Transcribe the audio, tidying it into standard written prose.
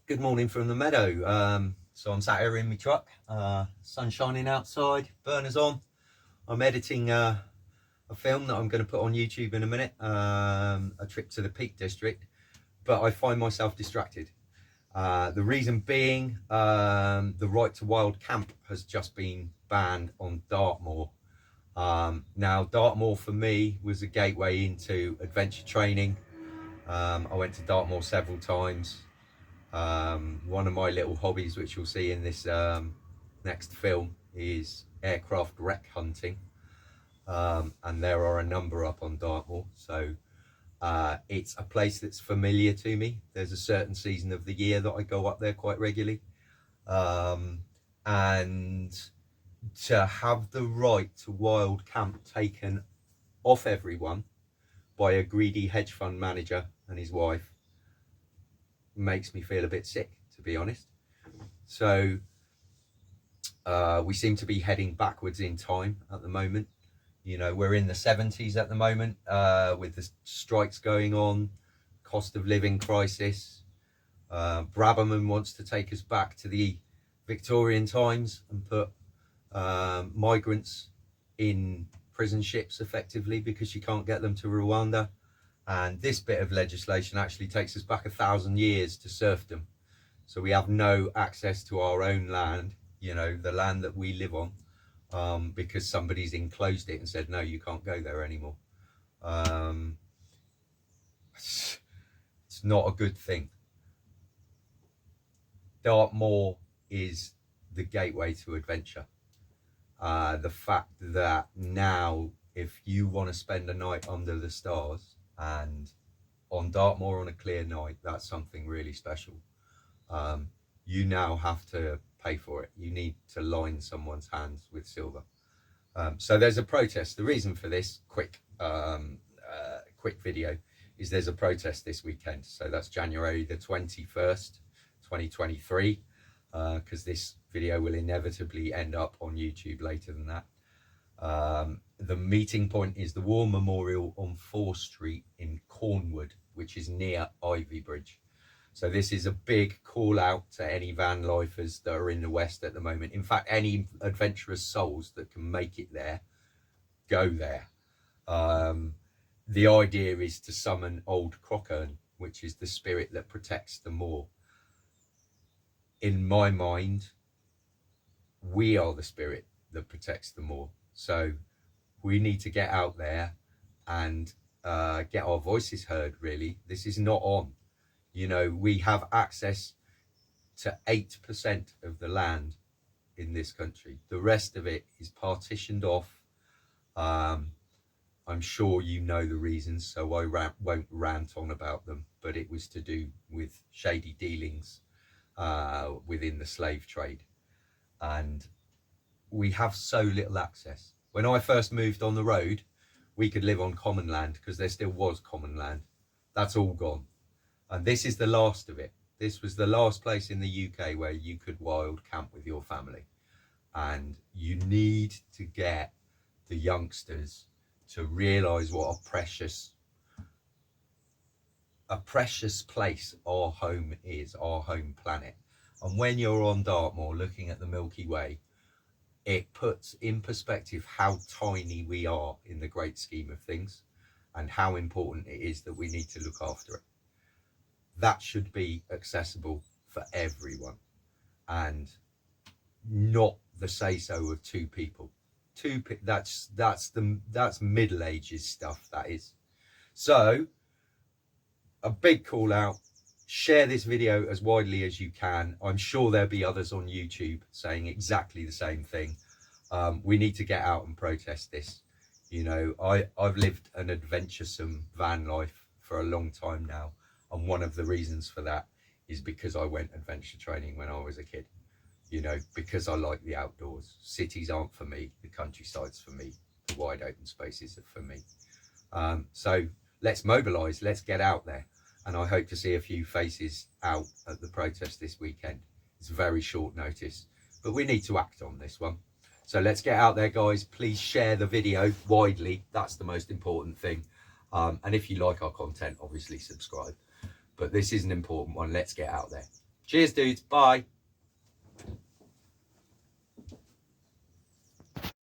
Good morning from the meadow. So I'm sat here in my truck, sun shining outside, burners on. I'm editing a film that I'm going to put on YouTube in a minute, a trip to the Peak District, but I find myself distracted. The reason being, the Right to Wild camp has just been banned on Dartmoor. Now, Dartmoor for me was a gateway into adventure training. I went to Dartmoor several times. One of my little hobbies, which you'll see in this next film, is aircraft wreck hunting, and there are a number up on Dartmoor, so it's a place that's familiar to me. There's a certain season of the year that I go up there quite regularly, and to have the right to wild camp taken off everyone by a greedy hedge fund manager and his wife makes me feel a bit sick, to be honest. So we seem to be heading backwards in time at the moment. You know, we're in the 70s at the moment, with the strikes going on, cost of living crisis. Braverman wants to take us back to the Victorian times and put migrants in prison ships effectively because you can't get them to Rwanda. And this bit of legislation actually takes us back 1,000 years to serfdom. So we have no access to our own land, you know, the land that we live on, because somebody's enclosed it and said, no, you can't go there anymore. It's not a good thing. Dartmoor is the gateway to adventure. The fact that now, if you want to spend a night under the stars, and on Dartmoor on a clear night, that's something really special. You now have to pay for it. You need to line someone's hands with silver. So there's a protest. The reason for this quick video is there's a protest this weekend. So that's January the 21st, 2023, because this video will inevitably end up on YouTube later than that. The meeting point is the War Memorial on 4th Street in Cornwood, which is near Ivy Bridge. So this is a big call out to any van lifers that are in the West at the moment. In fact, any adventurous souls that can make it there, go there. The idea is to summon old Crockern, which is the spirit that protects the moor. In my mind, we are the spirit that protects the moor. So we need to get out there and get our voices heard, really. This is not on. You know, we have access to 8% of the land in this country. The rest of it is partitioned off. I'm sure you know the reasons, so I won't rant on about them, but it was to do with shady dealings within the slave trade. And we have so little access. When I first moved on the road, we could live on common land because there still was common land. That's all gone. And this is the last of it. This was the last place in the UK where you could wild camp with your family. And you need to get the youngsters to realise what a precious place our home is, our home planet. And when you're on Dartmoor looking at the Milky Way, it puts in perspective how tiny we are in the great scheme of things and how important it is that we need to look after it. That should be accessible for everyone and not the say-so of two people. That's Middle Ages stuff, that is. So a big call out, share this video as widely as you can. I'm sure there'll be others on YouTube saying exactly the same thing. We need to get out and protest this. You know, I've lived an adventuresome van life for a long time now. And one of the reasons for that is because I went adventure training when I was a kid. You know, because I like the outdoors. Cities aren't for me. The countryside's for me. The wide open spaces are for me. So let's mobilise. Let's get out there. And I hope to see a few faces out at the protest this weekend. It's very short notice, but we need to act on this one. So let's get out there, guys. Please share the video widely. That's the most important thing. And if you like our content, obviously subscribe. But this is an important one. Let's get out there. Cheers, dudes. Bye.